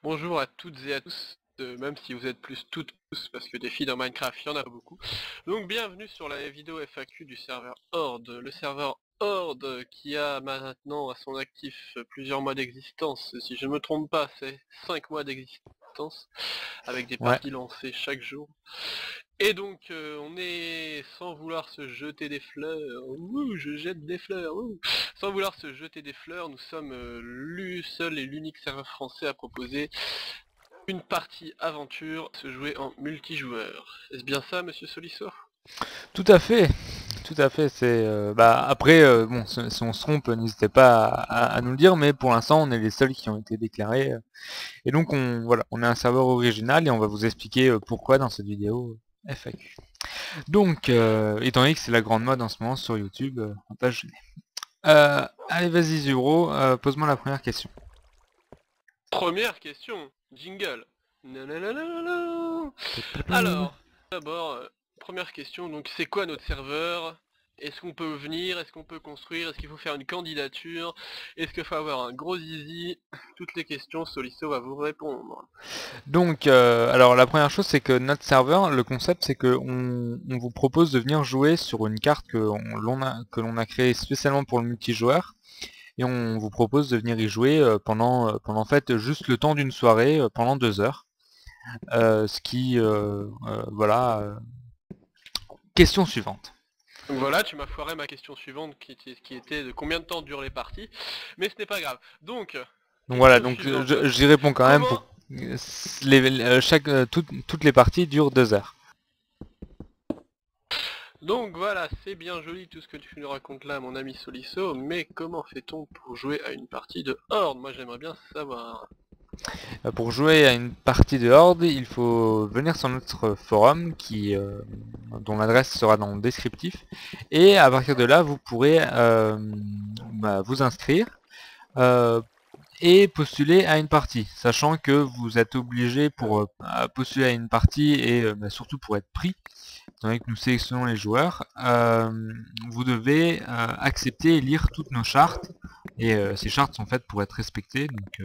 Bonjour à toutes et à tous, même si vous êtes plus toutes tous, parce que des filles dans Minecraft, il y en a pas beaucoup. Donc bienvenue sur la vidéo FAQ du serveur Horde. Le serveur Horde qui a maintenant à son actif plusieurs mois d'existence. Si je ne me trompe pas, c'est 5 mois d'existence, avec des Ouais. parties lancées chaque jour. Et donc on est, sans vouloir se jeter des fleurs, ouh, je jette des fleurs, ouh. Sans vouloir se jeter des fleurs, nous sommes le seul et l'unique serveur français à proposer une partie aventure se jouer en multijoueur. Est-ce bien ça, monsieur Solisso? Tout à fait, tout à fait. C'est après bon, si on se trompe, n'hésitez pas à nous le dire, mais pour l'instant, on est les seuls qui ont été déclarés. Et donc on est un serveur original et on va vous expliquer pourquoi dans cette vidéo FAQ. Donc, étant donné que c'est la grande mode en ce moment sur YouTube, on va pas se gêner. Allez, vas-y Zuro, pose-moi la première question. Première question, jingle. Nananana. Alors, d'abord, première question, donc c'est quoi notre serveur? Est-ce qu'on peut venir? Est-ce qu'on peut construire? Est-ce qu'il faut faire une candidature? Est-ce qu'il faut avoir un gros zizi? Toutes les questions, Solisso va vous répondre. Donc, alors la première chose, c'est que notre serveur, le concept, c'est que on vous propose de venir jouer sur une carte que l'on a créée spécialement pour le multijoueur, et on vous propose de venir y jouer pendant en fait juste le temps d'une soirée, pendant 2 heures. Ce qui, voilà. Question suivante. Donc voilà, tu m'as foiré ma question suivante qui était de combien de temps durent les parties, mais ce n'est pas grave. Donc, Donc voilà, question donc suivante. j'y réponds quand même Comment pour toutes les parties durent 2 heures. Donc voilà, c'est bien joli tout ce que tu nous racontes là, mon ami Solisso, mais comment fait-on pour jouer à une partie de Horde? Moi j'aimerais bien savoir. Pour jouer à une partie de Horde, il faut venir sur notre forum dont l'adresse sera dans le descriptif. Et à partir de là, vous pourrez vous inscrire euh, et postuler à une partie. Sachant que vous êtes obligé pour postuler à une partie et surtout pour être pris, étant donné que nous sélectionnons les joueurs, vous devez accepter et lire toutes nos chartes. Et ces chartes sont faites pour être respectées. Donc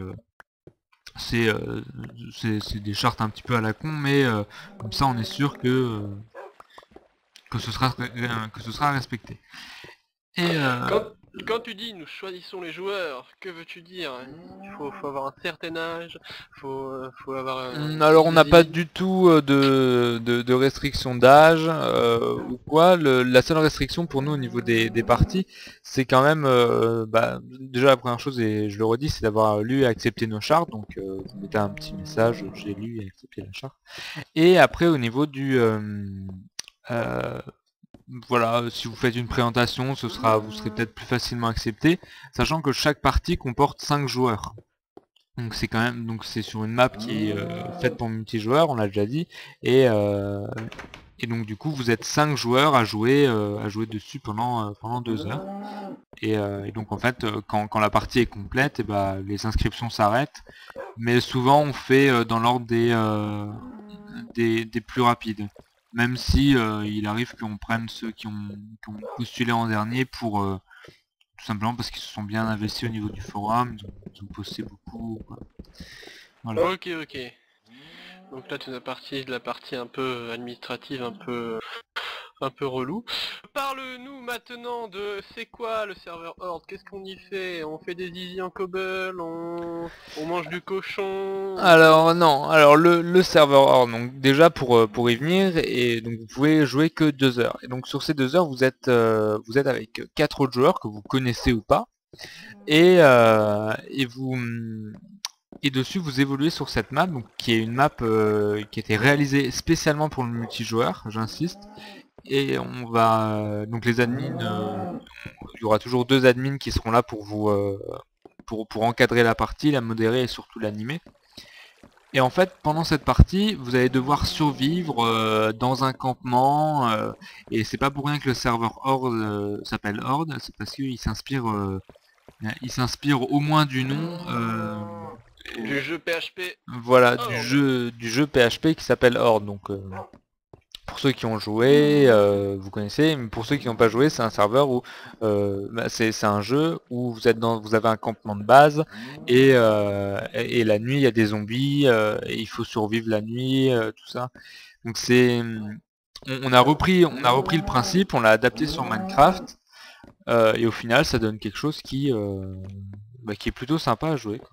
c'est c'est des chartes un petit peu à la con, mais comme ça on est sûr que ce sera respecté. Et Quand, quand tu dis nous choisissons les joueurs, que veux-tu dire? Il faut avoir un certain âge, faut avoir un alors petit on n'a pas zizi. du tout de restriction d'âge ou quoi. La seule restriction pour nous au niveau des parties, c'est quand même déjà la première chose, et je le redis, c'est d'avoir lu et accepté nos chartes. Donc vous mettez un petit message, j'ai lu et accepté la charte. Et après au niveau du euh, voilà, si vous faites une présentation, vous serez peut-être plus facilement accepté, sachant que chaque partie comporte 5 joueurs. Donc c'est quand même, donc c'est sur une map qui est faite pour multijoueur, on l'a déjà dit, et, euh, et donc du coup vous êtes 5 joueurs à jouer dessus pendant 2 heures. Et donc en fait, quand la partie est complète, et les inscriptions s'arrêtent, mais souvent on fait dans l'ordre des plus rapides. Même si il arrive qu'on prenne ceux qui ont postulé en dernier pour tout simplement parce qu'ils se sont bien investis au niveau du forum, ils ont posté beaucoup, quoi. Voilà. Ok, ok. Donc là tu nous as parti de la partie un peu administrative, un peu relou. Parle-nous maintenant de c'est quoi le serveur Horde? Qu'est-ce qu'on y fait? On fait des easy en cobble, on mange du cochon, Alors non, alors le serveur hors, donc déjà pour y venir, et donc vous pouvez jouer que 2 heures. Et donc sur ces 2 heures, vous êtes avec 4 autres joueurs que vous connaissez ou pas, et vous et dessus vous évoluez sur cette map, donc qui est une map qui a été réalisée spécialement pour le multijoueur, j'insiste. Et on va donc les admins, il y aura toujours 2 admins qui seront là pour vous pour encadrer la partie, la modérer et surtout l'animer. Et en fait, pendant cette partie, vous allez devoir survivre dans un campement, et c'est pas pour rien que le serveur Horde s'appelle Horde, c'est parce il s'inspire au moins du nom, du jeu PHP voilà, Horde. du jeu PHP qui s'appelle Horde. Donc pour ceux qui ont joué, vous connaissez, mais pour ceux qui n'ont pas joué, c'est un serveur où c'est un jeu où vous avez un campement de base et la nuit il y a des zombies et il faut survivre la nuit, tout ça. Donc on a repris le principe, on l'a adapté sur Minecraft et au final ça donne quelque chose qui est plutôt sympa à jouer, quoi.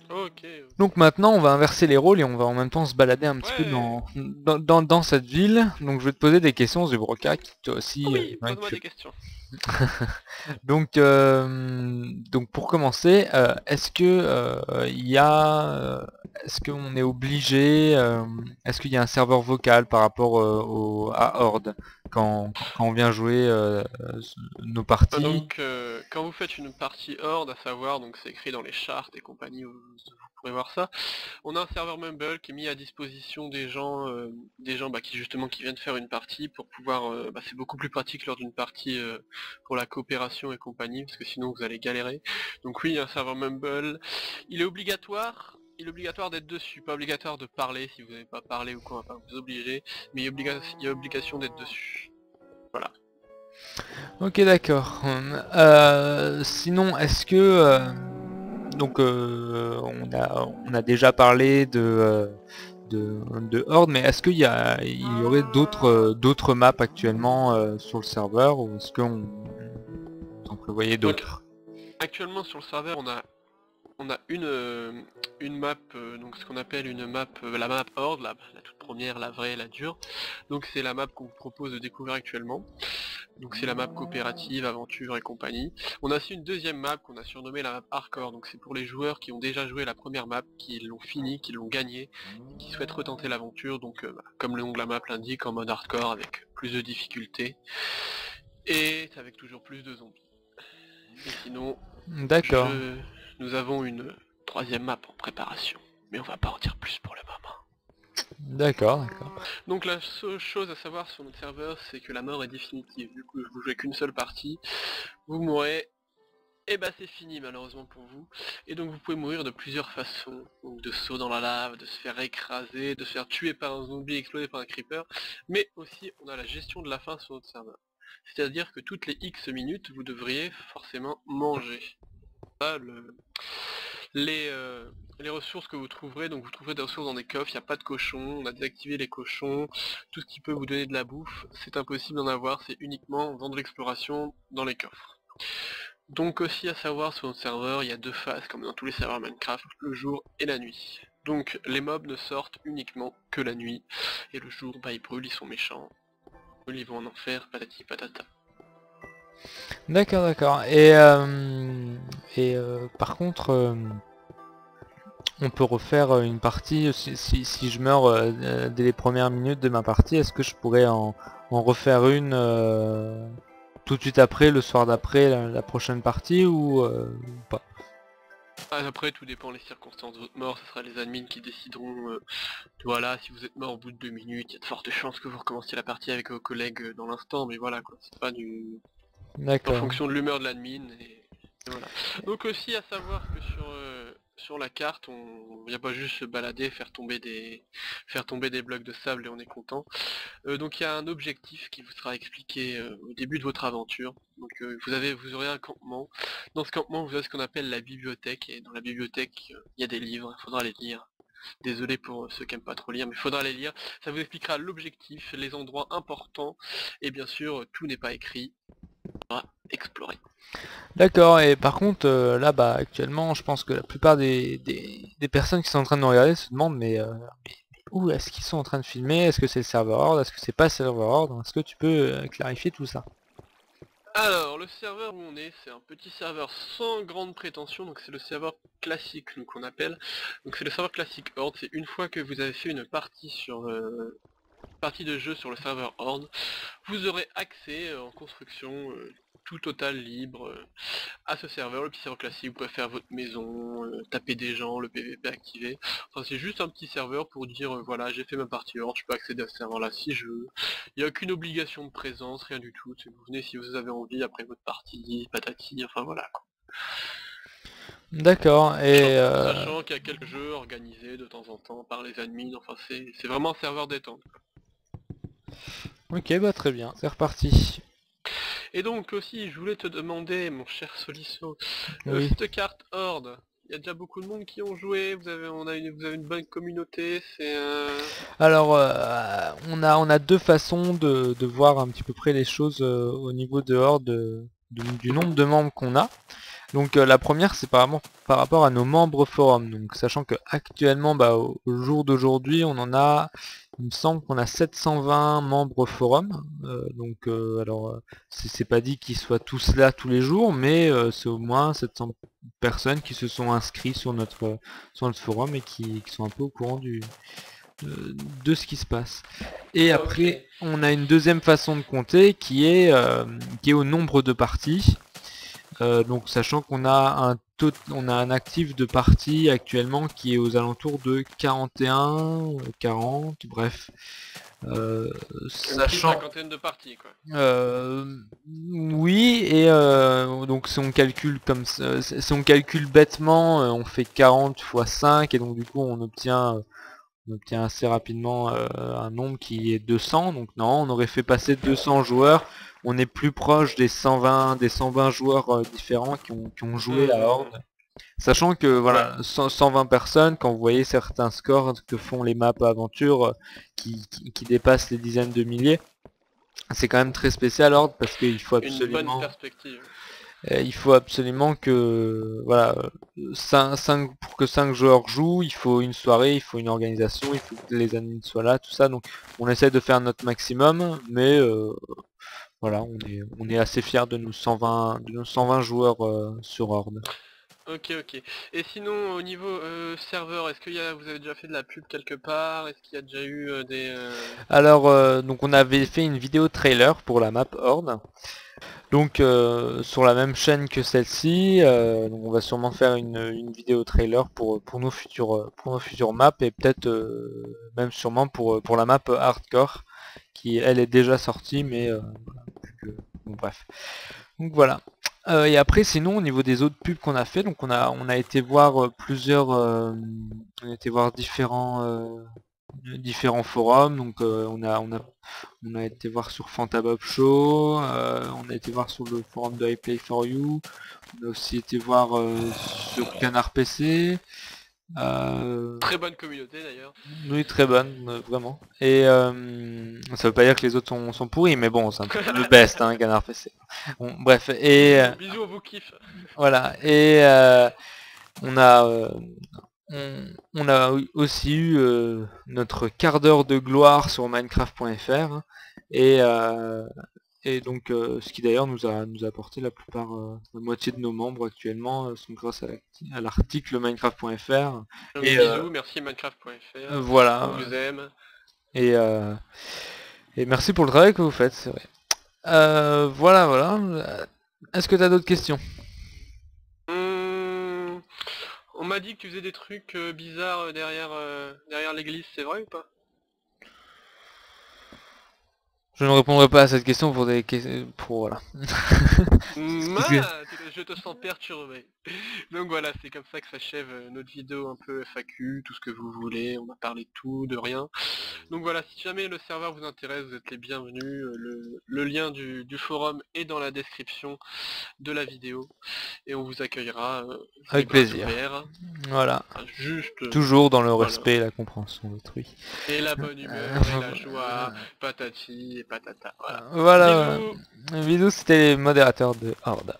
Ok. Donc maintenant on va inverser les rôles et on va en même temps se balader un petit peu Ouais. dans cette ville. Donc je vais te poser des questions, Zubroka, qui toi aussi Ah oui, ouais, pose-moi des questions. donc pour commencer, est-ce que est-ce qu'on est obligé, est-ce qu'il y a un serveur vocal par rapport à Horde quand on vient jouer nos parties? Donc, quand vous faites une partie Horde, à savoir, donc c'est écrit dans les chartes et compagnie, vous pourrez voir ça, on a un serveur Mumble qui est mis à disposition des gens qui justement qui viennent faire une partie pour pouvoir, c'est beaucoup plus pratique lors d'une partie pour la coopération et compagnie, parce que sinon vous allez galérer. Donc oui, un serveur Mumble, il est obligatoire d'être dessus, pas obligatoire de parler si vous n'avez pas parlé ou quoi, on va pas vous obliger, mais il y a obligation d'être dessus. Voilà. Ok, d'accord. Sinon, est-ce que donc on a déjà parlé de Horde, mais est-ce qu'il y aurait d'autres maps actuellement sur le serveur, ou est-ce qu'on en prévoyait Donc d'autres? actuellement sur le serveur on a une map, donc ce qu'on appelle une map, la map Horde, la toute première, la vraie, la dure. Donc c'est la map qu'on vous propose de découvrir actuellement. Donc c'est la map coopérative, aventure et compagnie. On a aussi une deuxième map qu'on a surnommée la map Hardcore, donc c'est pour les joueurs qui ont déjà joué la première map, qui l'ont fini, qui l'ont gagnée, et qui souhaitent retenter l'aventure, donc comme le nom de la map l'indique, en mode hardcore avec plus de difficultés, et avec toujours plus de zombies. Et sinon, D'accord, nous avons une troisième map en préparation, mais on va pas en dire plus pour le moment. d'accord. Donc la seule chose à savoir sur notre serveur, c'est que la mort est définitive. Du coup, vous jouez qu'une seule partie, vous mourrez, et c'est fini malheureusement pour vous. Et donc vous pouvez mourir de plusieurs façons. Donc de saut dans la lave, de se faire écraser, de se faire tuer par un zombie, exploser par un creeper. Mais aussi, on a la gestion de la faim sur notre serveur. C'est-à-dire que toutes les X minutes, vous devriez forcément manger. Ça, les ressources que vous trouverez, donc vous trouverez des ressources dans des coffres, il n'y a pas de cochons, on a désactivé les cochons, tout ce qui peut vous donner de la bouffe, c'est impossible d'en avoir, c'est uniquement en faisant de l'exploration dans les coffres. Donc aussi à savoir sur notre serveur, il y a deux phases comme dans tous les serveurs Minecraft, le jour et la nuit. Donc les mobs ne sortent uniquement que la nuit, et le jour ils brûlent, ils sont méchants, ils vont en enfer, patati patata. D'accord. Et par contre, on peut refaire une partie si je meurs dès les premières minutes de ma partie. Est-ce que je pourrais en refaire une tout de suite après, le soir d'après la prochaine partie, ou pas? Après tout dépend des circonstances de votre mort, ce sera les admins qui décideront, voilà, si vous êtes mort au bout de 2 minutes, il y a de fortes chances que vous recommenciez la partie avec vos collègues dans l'instant, mais voilà quoi, c'est pas du... en D'accord. fonction de l'humeur de l'admin, et voilà. Donc aussi à savoir que sur la carte, on vient pas juste se balader, faire tomber des blocs de sable et on est content. Donc il y a un objectif qui vous sera expliqué au début de votre aventure. Donc vous aurez un campement. Dans ce campement, vous avez ce qu'on appelle la bibliothèque, et dans la bibliothèque, il y a des livres, il faudra les lire. Désolé pour ceux qui aiment pas trop lire, mais il faudra les lire. Ça vous expliquera l'objectif, les endroits importants, et bien sûr, tout n'est pas écrit. On va explorer. D'accord, et par contre, là, actuellement, je pense que la plupart des personnes qui sont en train de nous regarder se demandent, mais où est-ce qu'ils sont en train de filmer? Est-ce que c'est le serveur Horde? Est-ce que c'est pas le serveur Horde? Est-ce que tu peux clarifier tout ça? Alors, le serveur où on est, c'est un petit serveur sans grande prétention, donc c'est le serveur classique, nous qu'on appelle. Donc c'est le serveur classique Horde, c'est une fois que vous avez fait une partie partie de jeu sur le serveur Horde, vous aurez accès en construction tout total libre à ce serveur, le petit serveur classique, vous pouvez faire votre maison, taper des gens, le PVP activé. Enfin c'est juste un petit serveur pour dire voilà j'ai fait ma partie Horde, je peux accéder à ce serveur là si je veux. Il n'y a aucune obligation de présence, rien du tout, vous venez si vous avez envie après votre partie, patati, enfin voilà quoi. D'accord, et Sachant qu'il y a quelques jeux organisés de temps en temps par les admins, enfin c'est vraiment un serveur détente. Ok, bah très bien, c'est reparti. Et donc aussi, je voulais te demander, mon cher Solisso, Oui. cette carte Horde, il y a déjà beaucoup de monde qui ont joué, vous avez une bonne communauté, c'est... Alors, on a deux façons de voir un petit peu près les choses au niveau de Horde, du nombre de membres qu'on a. Donc la première c'est par rapport à nos membres forum. Donc sachant que actuellement bah, au jour d'aujourd'hui on en a, il me semble qu'on a 720 membres forum. C'est pas dit qu'ils soient tous là tous les jours, mais c'est au moins 700 personnes qui se sont inscrits sur notre forum et qui sont un peu au courant de ce qui se passe. Et après Ok. on a une deuxième façon de compter qui est au nombre de parties. Donc sachant qu'on a on a un actif de partie actuellement qui est aux alentours de 41, 40, bref. Euh, Une petite sachant cinquantaine de parties, quoi. oui, et donc si on calcule si on calcule bêtement, on fait 40 fois 5 et donc du coup on obtient assez rapidement un nombre qui est 200. Donc non, on aurait fait passer 200 joueurs. On est plus proche des 120 joueurs différents qui ont joué à Horde. Mhm. Sachant que Ouais. voilà, 120 personnes, quand vous voyez certains scores que font les maps aventure qui dépassent les dizaines de milliers, c'est quand même très spécial Horde parce qu'il faut Une bonne absolument perspective. que voilà, pour que 5 joueurs jouent, il faut une soirée, il faut une organisation, il faut que les admins soient là, tout ça. Donc on essaie de faire notre maximum, mais voilà, on est assez fiers de nos 120 joueurs sur Horde. Ok, ok. Et sinon, au niveau serveur, est-ce vous avez déjà fait de la pub quelque part? Est-ce qu'il y a déjà eu des... Alors donc on avait fait une vidéo trailer pour la map Horde. Donc sur la même chaîne que celle-ci, donc on va sûrement faire une vidéo trailer pour nos futures maps et peut-être même sûrement pour la map hardcore qui elle est déjà sortie mais bon, bref. Donc voilà. Et après sinon au niveau des autres pubs qu'on a fait, donc on a été voir on a été voir différents forums, donc on a été voir sur Fantabob Show, on a été voir sur le forum de iPlay4You, on a aussi été voir sur Canard PC, Très bonne communauté d'ailleurs. oui très bonne, vraiment. Et ça veut pas dire que les autres sont pourris, mais bon c'est un peu le best hein, Canard PC. Bon, bref, et Bisous, bisous, on vous kiffe. voilà, et on a on a aussi eu notre quart d'heure de gloire sur Minecraft.fr et donc ce qui d'ailleurs nous a apporté la moitié de nos membres actuellement sont grâce à l'article Minecraft.fr Donc et bisous, merci Minecraft.fr. On voilà vous aime. et, euh, et merci pour le travail que vous faites, c'est vrai. Voilà, voilà. Est-ce que tu as d'autres questions? Hum, on m'a dit que tu faisais des trucs bizarres derrière l'église, c'est vrai ou pas? Je ne répondrai pas à cette question pour voilà. Parce que- Je te sens perturbé. Donc voilà, c'est comme ça que s'achève notre vidéo un peu FAQ, tout ce que vous voulez, on a parlé de tout, de rien. Donc voilà, si jamais le serveur vous intéresse, vous êtes les bienvenus, le lien du forum est dans la description de la vidéo, et on vous accueillera les Avec bras plaisir. ouverts, Voilà. enfin, juste, Toujours dans le voilà. respect et la compréhension d'autrui. Et la bonne humeur, et la joie, patati et patata, voilà. Voilà. Bisous. Bisous, c'était les modérateurs de Horde.